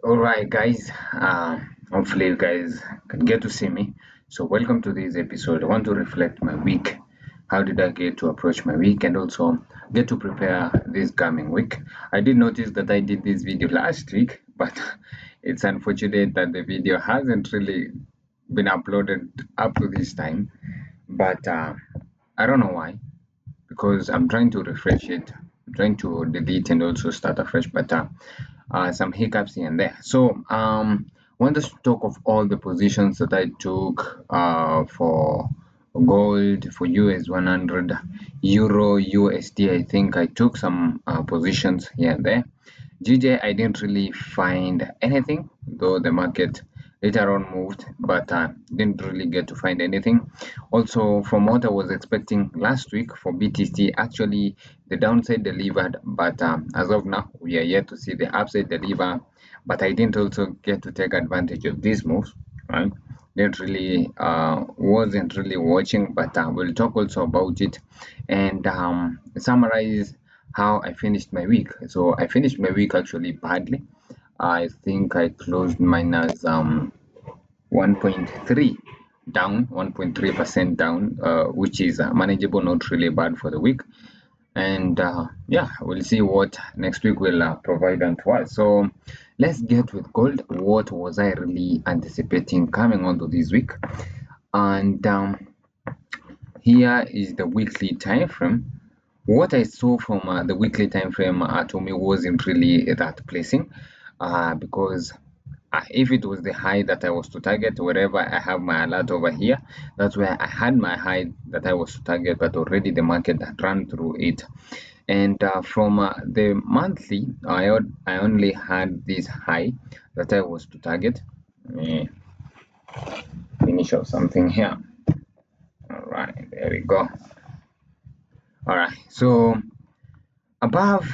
All right, guys. Hopefully, you guys can get to see me. So, welcome to this episode. I want to reflect my week. How did I get to approach my week and also get to prepare this coming week? I did notice that I did this video last week, but it's unfortunate that the video hasn't really been uploaded up to this time. But I don't know why, because I'm trying to refresh it. I'm trying to delete and also start afresh, but some hiccups here and there. So, want us to talk of all the positions that I took for gold, for US100, Euro, USD. I think I took some positions here and there. GJ, I didn't really find anything, though the market later on moved, but didn't really get to find anything. Also, from what I was expecting last week for BTC, actually the downside delivered, but as of now, we are yet to see the upside deliver. But I didn't also get to take advantage of these moves, right? Didn't really, wasn't really watching, but we'll talk also about it and summarize how I finished my week. So I finished my week actually badly. I think I closed minus 1.3 down, 1.3% down, which is manageable, not really bad for the week. And yeah, we'll see what next week will provide unto us. So let's get with gold. What was I really anticipating coming onto this week? And here is the weekly time frame. What I saw from the weekly time frame to me wasn't really that pleasing because if it was the high that I was to target, wherever I have my alert over here, that's where I had my high that I was to target, but already the market had run through it. And from the monthly, I only had this high that I was to target. Let me finish off something here. All right, there we go. All right, so above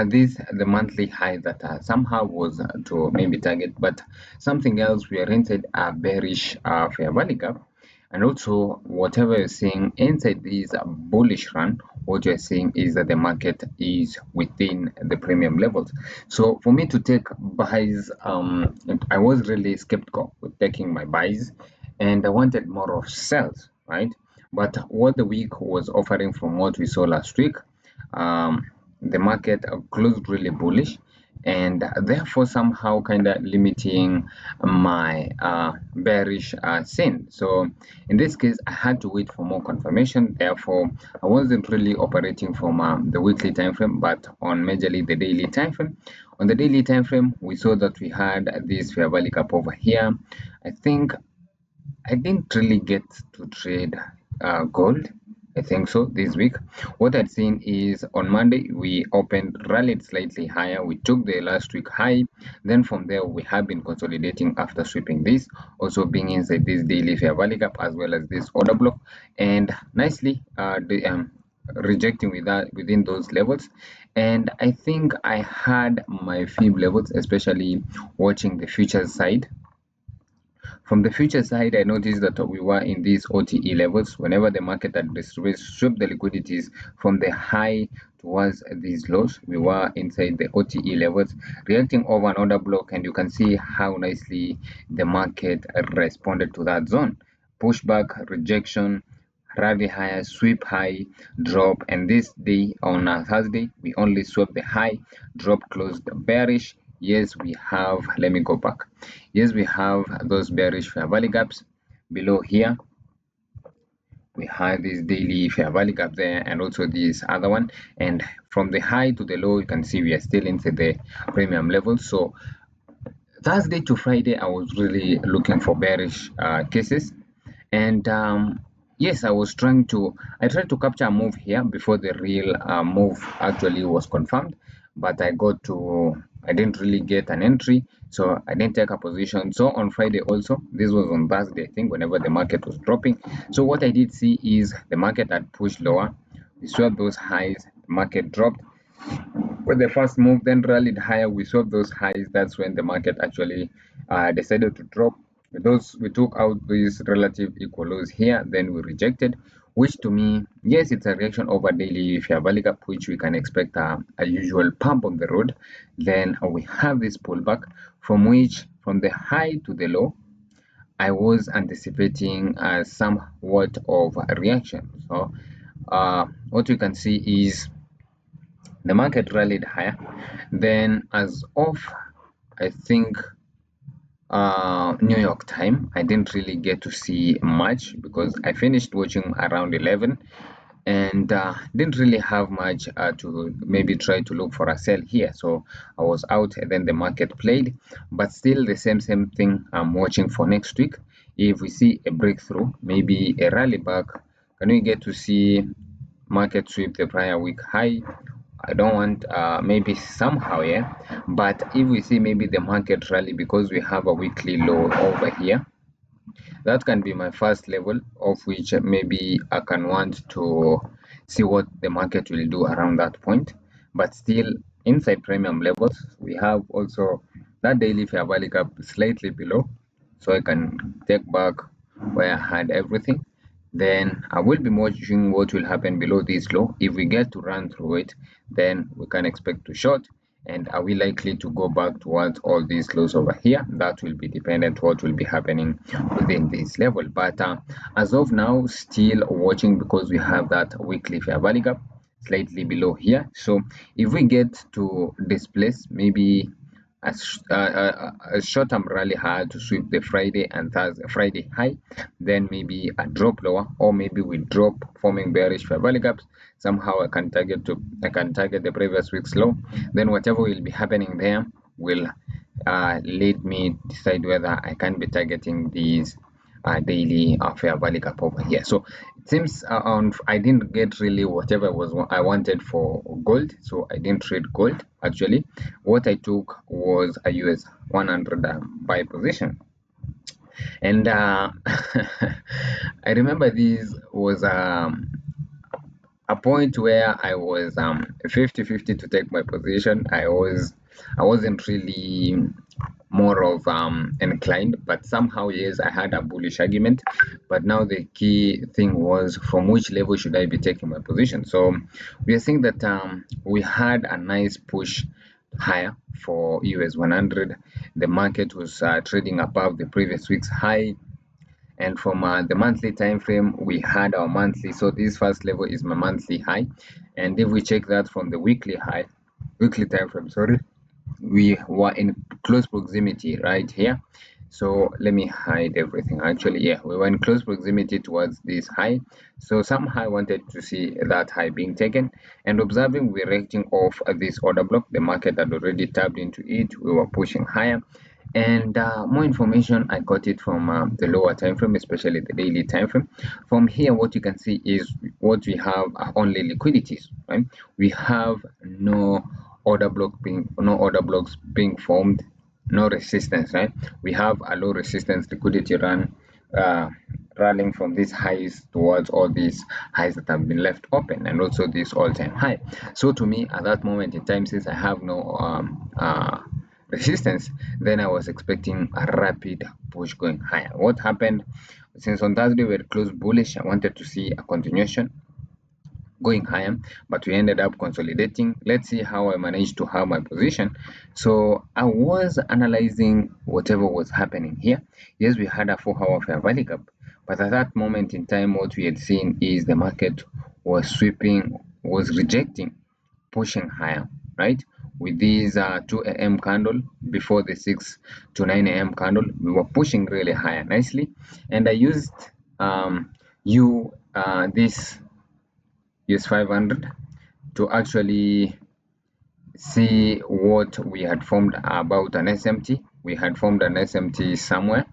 this the monthly high that somehow was to maybe target, but something else, we are inside a bearish fair value gap, and also whatever you're seeing inside this bullish run, what you're seeing is that the market is within the premium levels. So for me to take buys, I was really skeptical with taking my buys, and I wanted more of sells, right? But what the week was offering from what we saw last week, um, the market closed really bullish, and therefore somehow kind of limiting my bearish sin. So in this case, I had to wait for more confirmation. Therefore, I wasn't really operating from the weekly time frame, but on majorly the daily time frame. On the daily time frame, we saw that we had this fair value gap over here. I think I didn't really get to trade gold. I think so this week. What I'd seen is on Monday we opened, rallied slightly higher. We took the last week high. Then from there we have been consolidating after sweeping this, also being inside this daily fair value gap as well as this order block, and nicely rejecting within those levels. And I think I had my fib levels, especially watching the futures side. From the future side, I noticed that we were in these OTE levels whenever the market had swept the liquidities from the high towards these lows. We were inside the OTE levels, reacting over an order block, and you can see how nicely the market responded to that zone. Pushback, rejection, rally higher, sweep high, drop, and this day on Thursday, we only swept the high, drop closed bearish. Yes, we have, let me go back. Yes, we have those bearish fair value gaps below here. We have this daily fair value gap there, and also this other one. And from the high to the low, you can see we are still into the premium level. So Thursday to Friday, I was really looking for bearish cases, and yes, I tried to capture a move here before the real move actually was confirmed, but I didn't really get an entry, so I didn't take a position. So on Friday also, this was on Thursday, I think, whenever the market was dropping. So what I did see is the market had pushed lower. We swept those highs, the market dropped. When the first move then rallied higher, we saw those highs. That's when the market actually decided to drop. Those we took out these relative equal lows here, then we rejected. which to me, yes, it's a reaction over daily fair value gap, which we can expect a usual pump on the road. Then we have this pullback from which, from the high to the low, I was anticipating somewhat of a reaction. So what we can see is the market rallied higher. Then as of, I think, New York time, I didn't really get to see much because I finished watching around 11 and didn't really have much to maybe try to look for a sell here. So I was out and then the market played, but still the same thing I'm watching for next week. If we see a breakthrough, maybe a rally back, can we get to see market sweep the prior week high? I don't want maybe somehow, yeah, but if we see maybe the market rally because we have a weekly low over here, that can be my first level, of which maybe I can want to see what the market will do around that point. But still inside premium levels, we have also that daily fair value gap slightly below, so I can take back where I had everything. Then I will be watching what will happen below this low. If we get to run through it, then we can expect to short. And are we likely to go back towards all these lows over here? That will be dependent what will be happening within this level. But as of now, still watching because we have that weekly fair value gap slightly below here. So if we get to displace maybe a short-term rally high to sweep the Friday and Thursday Friday high, then maybe a drop lower, or maybe we drop forming bearish fair value gaps. Somehow I can target the previous week's low. Then whatever will be happening there will let me decide whether I can be targeting these daily fair value gap over here. So it seems I didn't get really whatever was I wanted for gold, so I didn't trade gold. Actually, what I took was a US 100 buy position, and I remember this was a point where I was 50-50 to take my position. I wasn't really more of inclined, but somehow yes, I had a bullish argument. But now the key thing was from which level should I be taking my position. So we are seeing that we had a nice push higher for US 100. The market was trading above the previous week's high, and from the monthly time frame we had our monthly, so this first level is my monthly high, and if we check that from the weekly time frame, sorry, we were in close proximity right here. So let me hide everything. Actually, yeah, we were in close proximity towards this high, so somehow I wanted to see that high being taken, and observing we're reacting off this order block. The market had already tapped into it, we were pushing higher, and more information I got it from the lower time frame, especially the daily time frame. From here what you can see is what we have are only liquidities, right? We have no order blocks being formed, no resistance, right? We have a low resistance liquidity run rallying from these highs towards all these highs that have been left open, and also this all-time high. So to me at that moment in time, since I have no resistance, then I was expecting a rapid push going higher. What happened? Since on Thursday we were closed bullish, I wanted to see a continuation going higher, but we ended up consolidating. Let's see how I managed to have my position. So I was analyzing whatever was happening here. Yes, we had a 4-hour fair value gap, but at that moment in time what we had seen is the market was rejecting, pushing higher, right? With these 2 a.m. candle before the 6 to 9 a.m. candle, we were pushing really higher nicely, and I used this US500 to actually see what we had formed about an SMT. We had formed an SMT somewhere,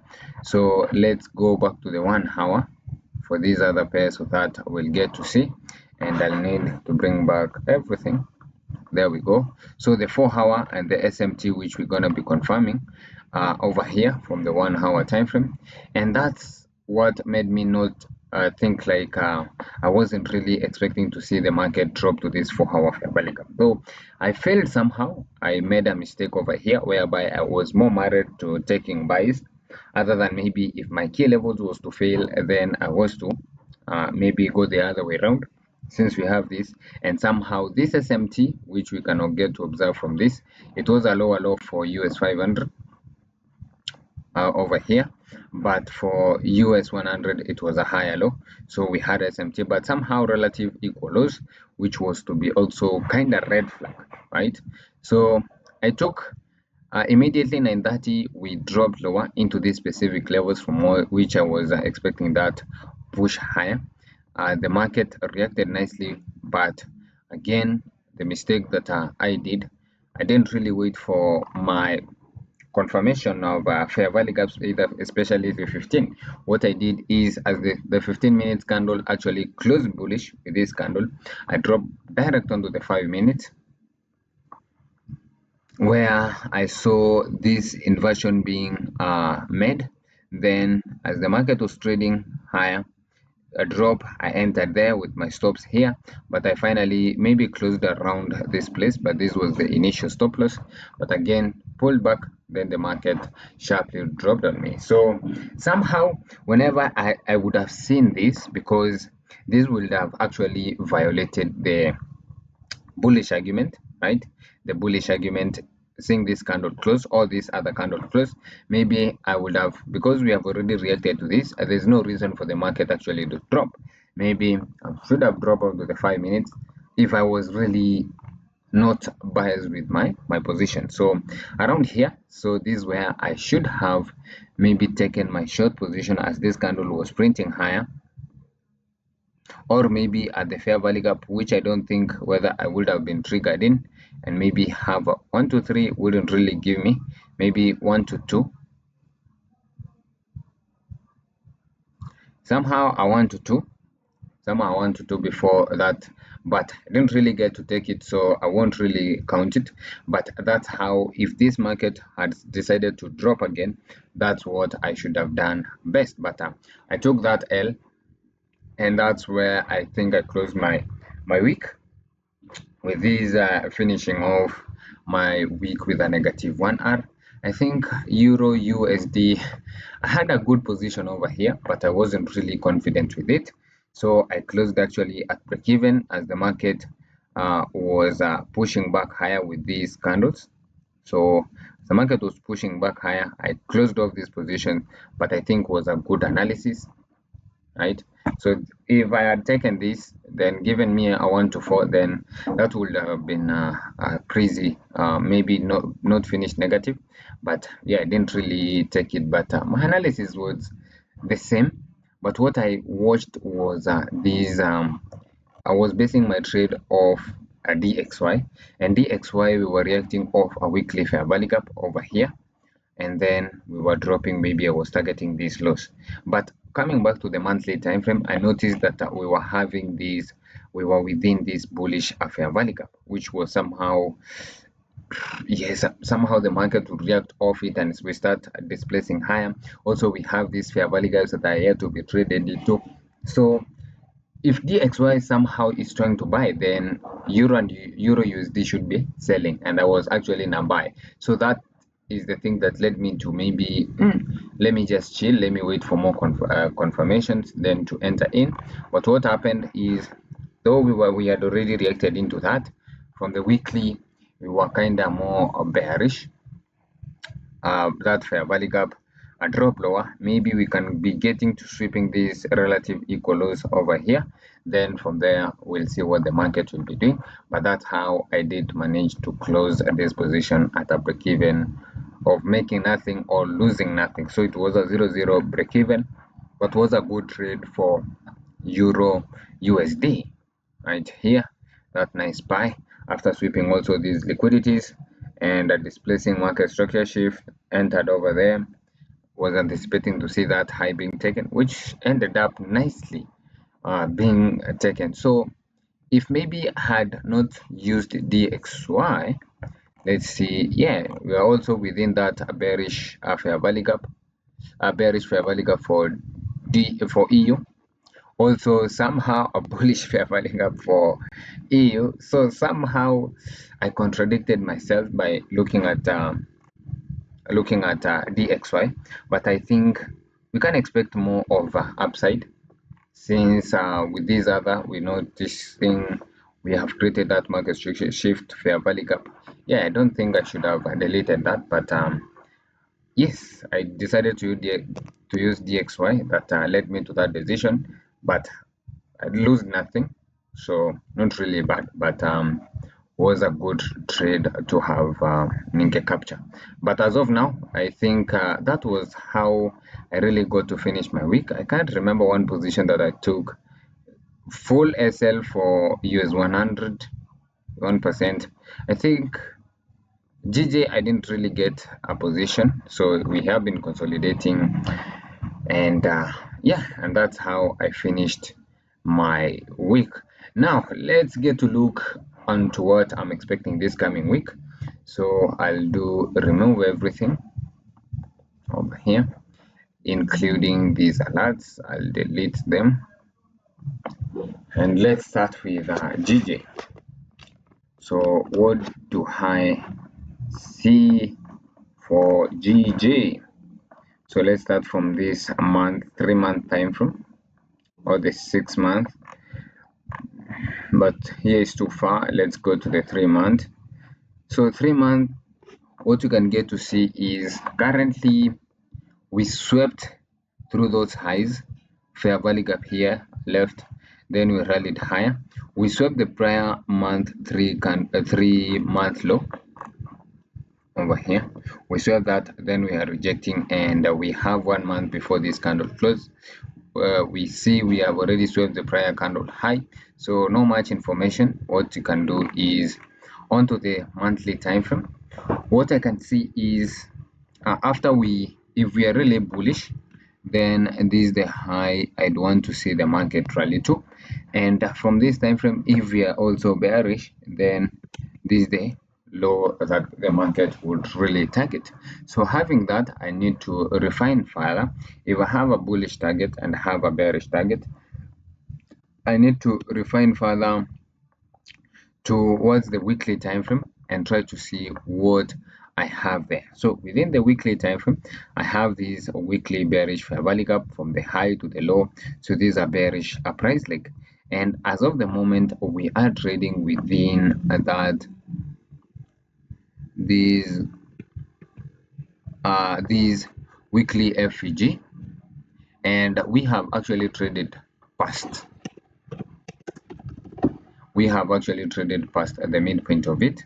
so let's go back to the 1 hour for these other pairs so that we'll get to see, and I'll need to bring back everything. There we go. So the 4-hour and the SMT, which we're going to be confirming over here from the 1 hour time frame, and that's what made me not think like I wasn't really expecting to see the market drop to this 4-hour fair value gap. Though I failed somehow, I made a mistake over here whereby I was more married to taking buys, other than maybe if my key levels was to fail, then I was to maybe go the other way around, since we have this. And somehow this SMT, which we cannot get to observe from this, it was a lower low for US 500 over here, but for US 100 it was a higher low. So we had SMT, but somehow relative equal lows, which was to be also kind of red flag, right? So I took immediately 9:30 we dropped lower into these specific levels from which I was expecting that push higher. The market reacted nicely, but again, the mistake that I did, I didn't really wait for my confirmation of fair value gaps, either especially the 15. What I did is, as the 15 minutes candle actually closed bullish with this candle, I dropped direct onto the 5 minutes, where I saw this inversion being made. Then as the market was trading higher, a drop, I entered there with my stops here, but I finally maybe closed around this place, but this was the initial stop loss. But again, pulled back, then the market sharply dropped on me. So somehow, whenever I would have seen this, because this would have actually violated the bullish argument, right? The bullish argument, seeing this candle close, all these other candle close, maybe I would have, because we have already reacted to this, there's no reason for the market actually to drop. Maybe I should have dropped out to the 5 minutes if I was really not biased with my position. So around here, so this is where I should have maybe taken my short position, as this candle was printing higher, or maybe at the fair value gap, which I don't think whether I would have been triggered in, and maybe have a 1 to 3 wouldn't really give me, maybe 1 to 2, somehow I want to 2, somehow I want to 2 before that, but I didn't really get to take it, so I won't really count it. But that's how, if this market had decided to drop again, that's what I should have done best. But I took that L, and that's where I think I closed my week with this, finishing off my week with a negative 1R. I think Euro USD, I had a good position over here, but I wasn't really confident with it. So I closed actually at break even, as the market was pushing back higher with these candles. So the market was pushing back higher. I closed off this position, but I think was a good analysis, right? So if I had taken this, then given me a 1 to 4, then that would have been crazy, maybe not finished negative. But yeah, I didn't really take it, but my analysis was the same. But what I watched was these I was basing my trade off a DXY, and DXY we were reacting off a weekly fair value gap over here, and then we were dropping. Maybe I was targeting these lows, but coming back to the monthly time frame, I noticed that we were within this bullish fair value gap, which was somehow, yes, somehow the market would react off it and we start displacing higher. Also, we have these fair value gaps that are yet to be traded into. So if DXY somehow is trying to buy, then Euro and Euro USD should be selling, and I was actually in a buy. So that is the thing that led me to maybe let me just chill, let me wait for more confirmations, then to enter in. But what happened is, though we had already reacted into that from the weekly, we were kind of more bearish. That fair value gap a drop lower, maybe we can be getting to sweeping these relative equal lows over here. Then from there we'll see what the market will be doing. But that's how I did manage to close this position at a break even of making nothing or losing nothing. So it was a 0-0 break even, but was a good trade for Euro USD right here. That nice buy after sweeping also these liquidities and displacing market structure shift, entered over there, was anticipating to see that high being taken, which ended up nicely being taken. So if maybe had not used DXY, let's see, yeah, we are also within that bearish fair value gap, bearish fair value gap for EU, also somehow a bullish fair value gap for EU. So somehow I contradicted myself by looking at DXY, but I think we can expect more of upside since with this other we know this thing we have created that market structure shift fair value gap. Yeah, I don't think I should have deleted that, but yes, I decided to use DXY. That led me to that decision, but I lose nothing, so not really bad, but was a good trade to have Ninke capture. But as of now, I think that was how I really got to finish my week. I can't remember one position that I took full SL for US100 1%. I think GJ I didn't really get a position, so we have been consolidating, and yeah, and that's how I finished my week. Now let's get to look onto what I'm expecting this coming week. So I'll do remove everything over here, including these alerts. I'll delete them, and let's start with GJ. So what do I see for GJ? So let's start from this month, 3-month time frame, or the 6 month. But here is too far. Let's go to the 3-month. So 3-month, what you can get to see is currently we swept through those highs, fair value gap here left, then we rallied higher. We swept the prior month 3-month low over here. We swept that, then we are rejecting, and we have 1 month before this candle close. We see we have already swept the prior candle high, so no much information. What you can do is onto the monthly time frame. What I can see is if we are really bullish, then this is the high I'd want to see the market rally to, and from this time frame, if we are also bearish, then this is the low that the market would really target. So having that, I need to refine further. If I have a bullish target and have a bearish target, I need to refine further towards the weekly time frame and try to see what I have there. So within the weekly time frame, I have this weekly bearish fair value gap from the high to the low. So these are bearish price leg, and as of the moment, we are trading within that these weekly FEG, and we have actually traded past. We have actually traded past the midpoint of it.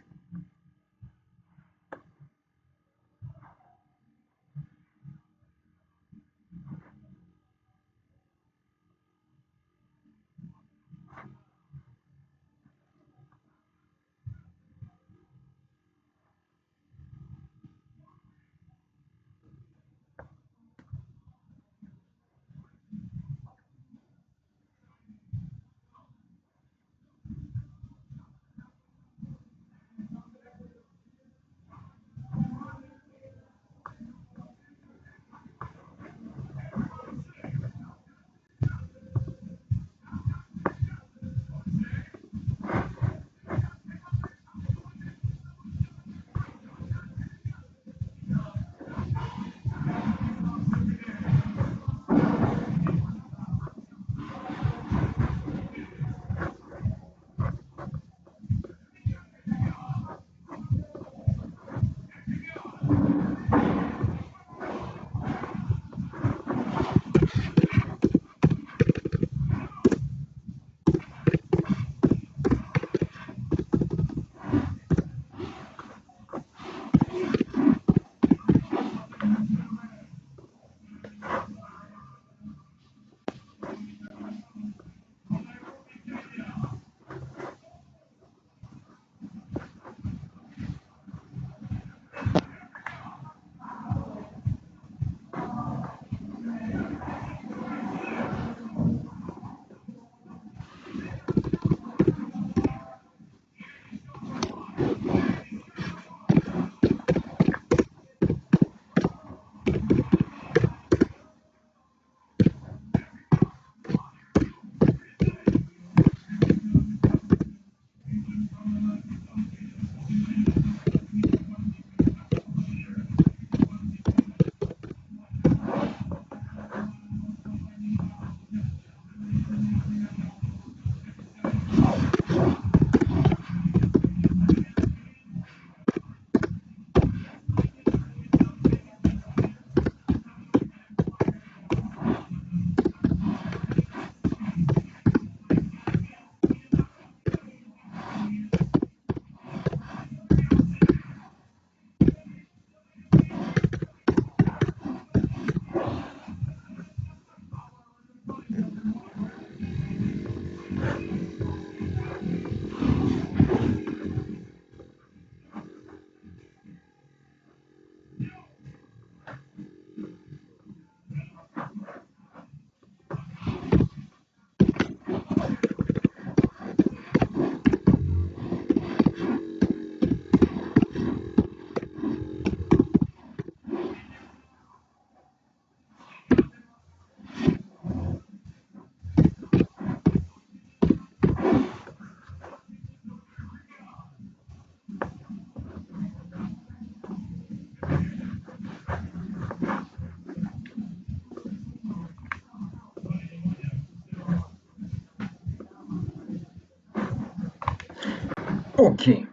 Okay,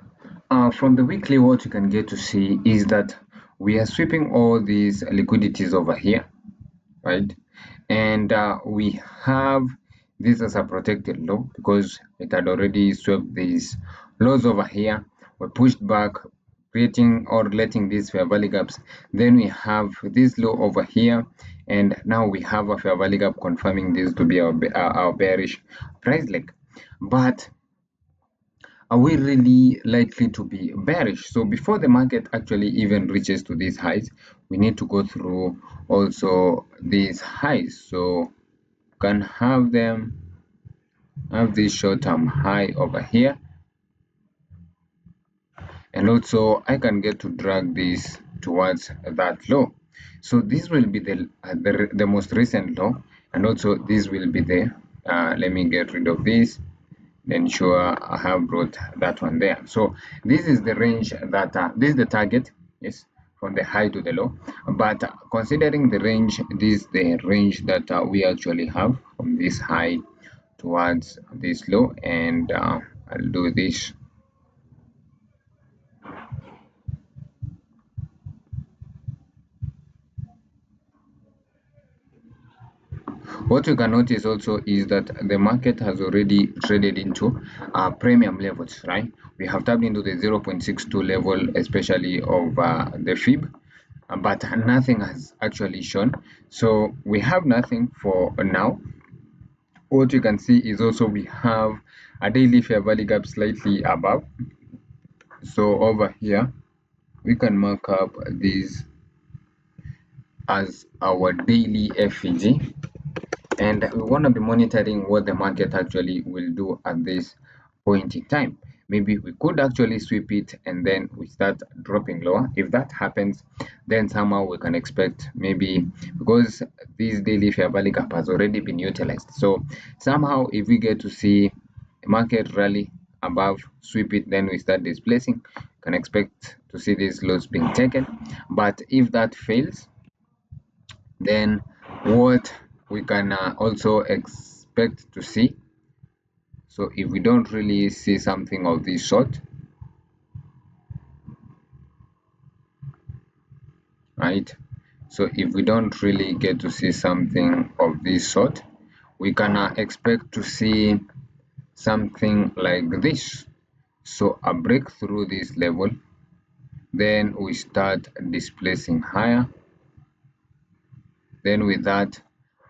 from the weekly, what you can get to see is that we are sweeping all these liquidities over here, right? And we have this as a protected low because it had already swept these lows over here. We pushed back, creating or letting these fair value gaps. Then we have this low over here, and now we have a fair value gap confirming this to be our bearish price leg. But are we really likely to be bearish? So before the market actually even reaches to these highs, we need to go through also these highs. So can have this short-term high over here, and also I can get to drag this towards that low. So this will be the most recent low, and also this will be the let me get rid of this, then sure I have brought that one there. So this is the range that this is the target, yes, from the high to the low. But considering the range, this is the range that we actually have from this high towards this low, and I'll do this. What you can notice also is that the market has already traded into premium levels, right? We have tapped into the 0.62 level, especially of the fib, but nothing has actually shown. So we have nothing for now. What you can see is also we have a daily fair value gap slightly above. So over here, we can mark up this as our daily FVG, and we want to be monitoring what the market actually will do at this point in time. Maybe we could actually sweep it and then we start dropping lower. If that happens, then somehow we can expect, maybe because this daily fair value gap has already been utilized, so somehow if we get to see market rally above, sweep it, then we start displacing, can expect to see these lows being taken. But if that fails, then what we can also expect to see, so if we don't really see something of this sort, right, so if we don't really get to see something of this sort, we can expect to see something like this. So a break through this level, then we start displacing higher. Then with that,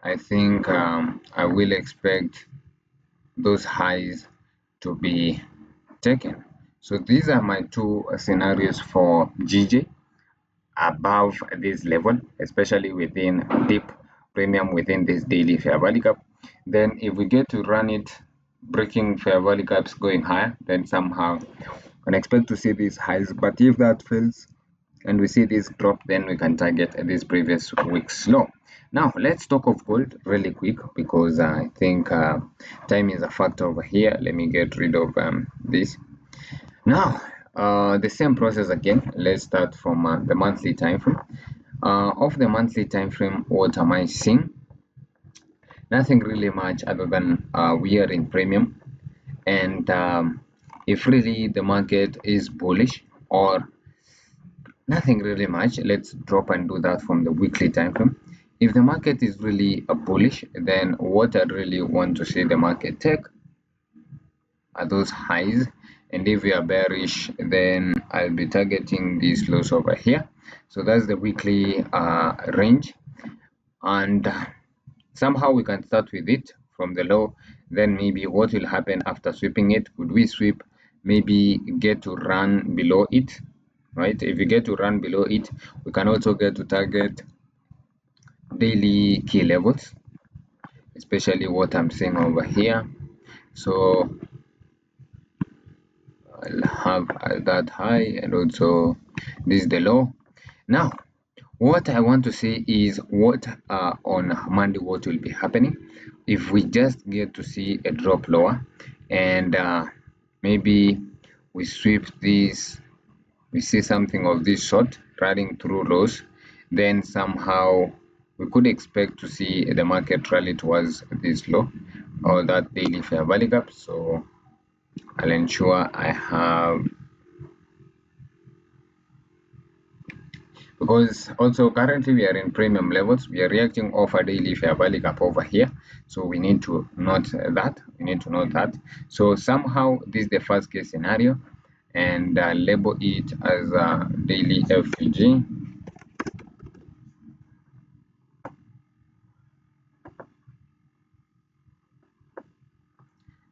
I think I will expect those highs to be taken. So these are my two scenarios for GJ above this level, especially within deep premium within this daily fair value gap. Then if we get to run it breaking fair value gaps going higher, then somehow can expect to see these highs. But if that fails and we see this drop, then we can target this previous week's low. Now let's talk of gold really quick, because I think time is a factor over here. Let me get rid of this. Now the same process again. Let's start from the monthly time frame. Of the monthly time frame, what am I seeing? Nothing really much other than we are in premium, and if really the market is bullish, or nothing really much, let's drop and do that from the weekly time frame. If the market is really bullish, then what I really want to see the market take are those highs, and if we are bearish, then I'll be targeting these lows over here. So that's the weekly range, and somehow we can start with it from the low. Then maybe what will happen after sweeping it? Could we sweep, maybe get to run below it, right? If we get to run below it, we can also get to target daily key levels, especially what I'm seeing over here. So I'll have that high, and also this is the low. Now what I want to see is what on Monday what will be happening if we just get to see a drop lower, and maybe we sweep this, we see something of this sort running through lows, then somehow we could expect to see the market rally towards this low or that daily fair value gap. So I'll ensure I have, because also currently we are in premium levels, we are reacting off a daily fair value gap over here, so we need to note that. So somehow this is the first case scenario, and label it as a daily FVG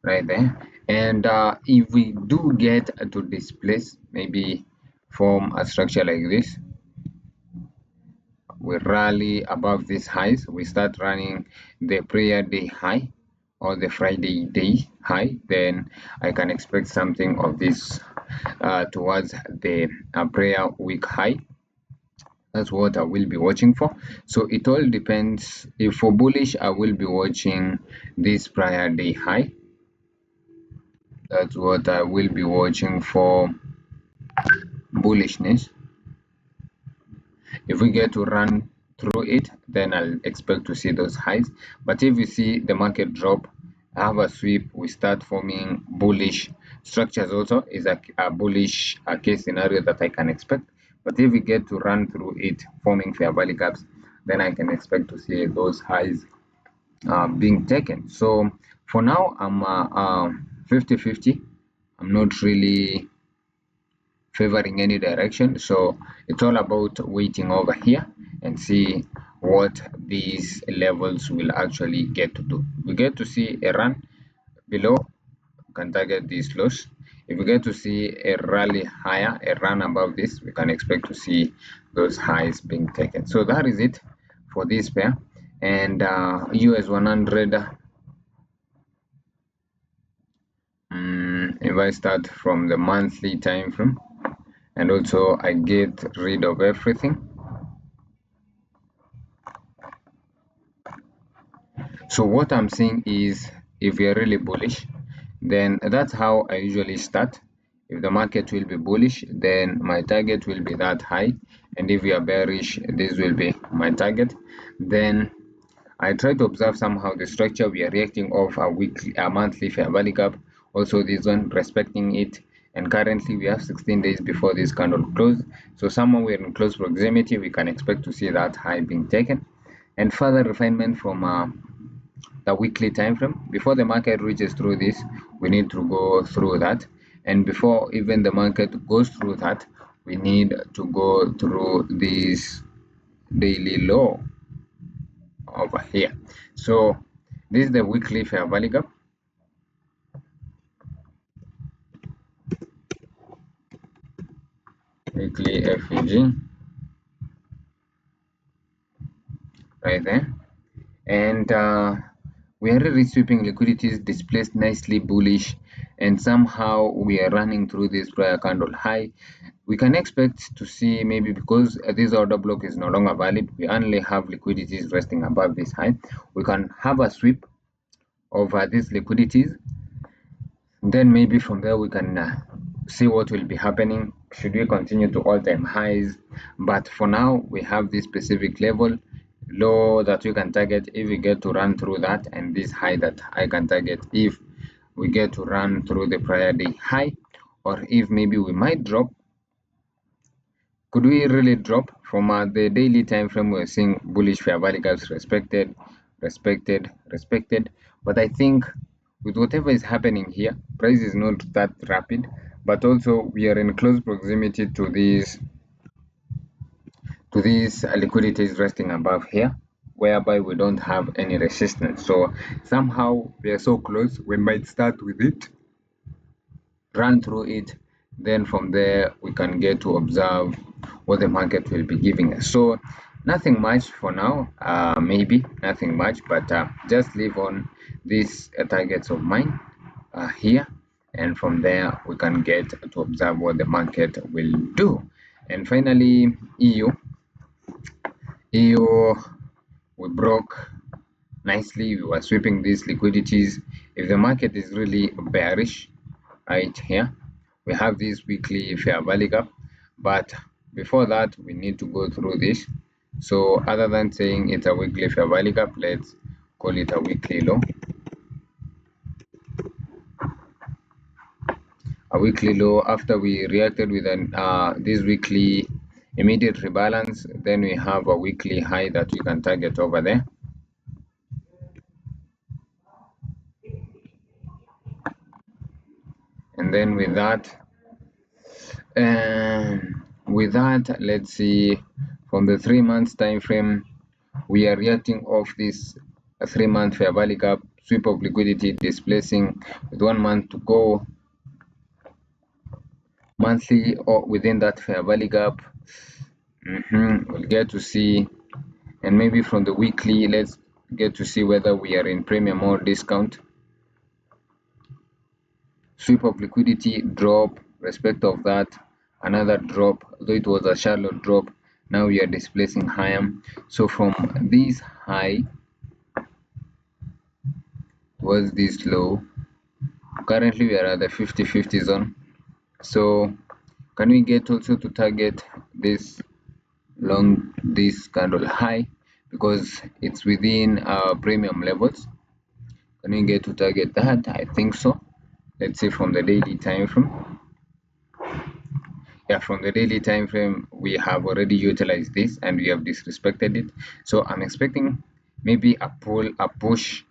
right there. And if we do get to this place, maybe form a structure like this, we rally above these highs, we start running the prayer day high or the Friday day high, then I can expect something of this towards the prayer week high. That's what I will be watching for. So it all depends. If for bullish, I will be watching this prior day high. That's what I will be watching for bullishness. If we get to run through it, then I'll expect to see those highs. But if you see the market drop, have a sweep, we start forming bullish structures, also is a bullish case scenario that I can expect. But if we get to run through it forming fair value gaps, then I can expect to see those highs being taken. So for now, I'm 50-50. I'm not really favoring any direction, so it's all about waiting over here and see what these levels will actually get to do. We get to see a run below, we can target these lows. If we get to see a rally higher, a run above this, we can expect to see those highs being taken. So that is it for this pair. And US100, if I start from the monthly time frame, and also I get rid of everything. So what I'm saying is, if you're really bullish, then that's how I usually start. If the market will be bullish, then my target will be that high, and if you are bearish, this will be my target. Then I try to observe somehow the structure. We are reacting off a monthly fair value gap, also this one respecting it, and currently we have 16 days before this candle close. So somewhere we're in close proximity, we can expect to see that high being taken, and further refinement from the weekly time frame. Before the market reaches through this, we need to go through that, and before even the market goes through that, we need to go through this daily low over here. So this is the weekly fair value gap. Weekly FEG right there, and we are really sweeping liquidities displaced nicely bullish, and somehow we are running through this prior candle high. We can expect to see, maybe because this order block is no longer valid, we only have liquidities resting above this high, we can have a sweep over these liquidities, then maybe from there we can see what will be happening. Should we continue to all-time highs? But for now, we have this specific level low that we can target if we get to run through that, and this high that I can target if we get to run through the prior day high, or if maybe we might drop. Could we really drop from the daily time frame? We're seeing bullish fair value gaps respected, but I think with whatever is happening here, price is not that rapid, but also we are in close proximity to these liquidities resting above here, whereby we don't have any resistance. So somehow we are so close, we might start with it, run through it, then from there we can get to observe what the market will be giving us. So nothing much for now, maybe nothing much, but just leave on these targets of mine here, and from there we can get to observe what the market will do. And finally, EU, we broke nicely. We were sweeping these liquidities. If the market is really bearish right here, we have this weekly fair value gap, but before that we need to go through this. So other than saying it's a weekly fair value gap, let's call it a weekly low. a weekly low. After we reacted with an this weekly immediate rebalance, then we have a weekly high that we can target over there. And then with that, let's see, from the 3 months time frame, we are reacting off this 3-month fair value gap, sweep of liquidity displacing with 1 month to go, monthly or within that fair value gap. We'll get to see, and maybe from the weekly, let's get to see whether we are in premium or discount. Sweep of liquidity, drop, respect of that, another drop, though it was a shallow drop. Now we are displacing higher. So from this high towards this low, currently we are at the 50-50 zone. So can we get also to target this candle high, because it's within our premium levels? Can we get to target that? I think so. Let's see from the daily time frame. Yeah, from the daily time frame, we have already utilized this and we have disrespected it. So I'm expecting maybe a push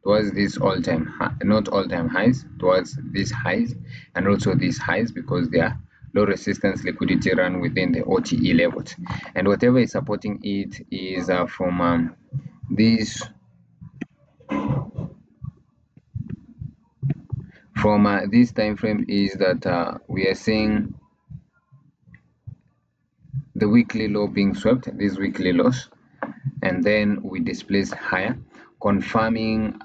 towards this all-time high, not all-time highs, towards these highs and also these highs, because they are low resistance liquidity run within the OTE levels, and whatever is supporting it is from this time frame, is that we are seeing the weekly low being swept, these weekly lows, and then we displace higher, confirming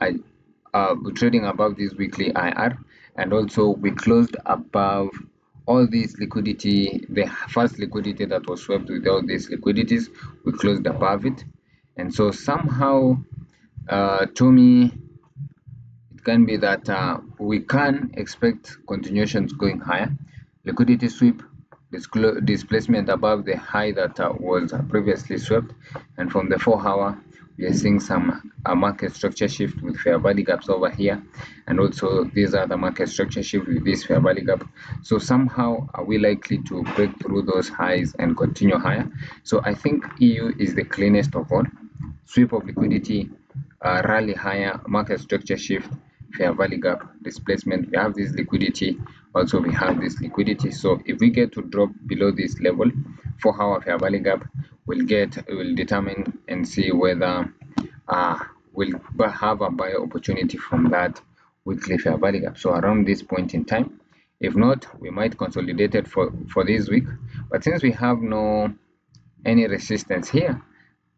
trading above this weekly IR, and also we closed above all this liquidity, the first liquidity that was swept with all these liquidities, we closed above it. And so somehow to me it can be that we can expect continuations going higher, liquidity sweep, displacement above the high that was previously swept, and from the 4-hour we are seeing some market structure shift with fair value gaps over here, and also these are the market structure shift with this fair value gap. So somehow are we likely to break through those highs and continue higher? So I think EU is the cleanest of all. Sweep of liquidity, rally higher, market structure shift, fair value gap, displacement. We have this liquidity, also we have this liquidity. So if we get to drop below this level, 4-hour fair value gap, we'll determine and see whether we'll have a buy opportunity from that weekly fair value gap. So around this point in time, if not, we might consolidate it for this week. But since we have no any resistance here,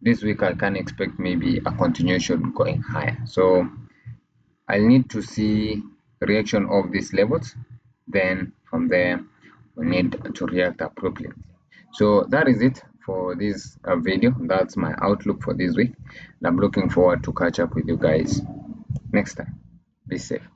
this week I can expect maybe a continuation going higher. So I'll need to see reaction of these levels, then from there we need to react appropriately. So that is it for this video. That's my outlook for this week, and I'm looking forward to catch up with you guys next time. Be safe.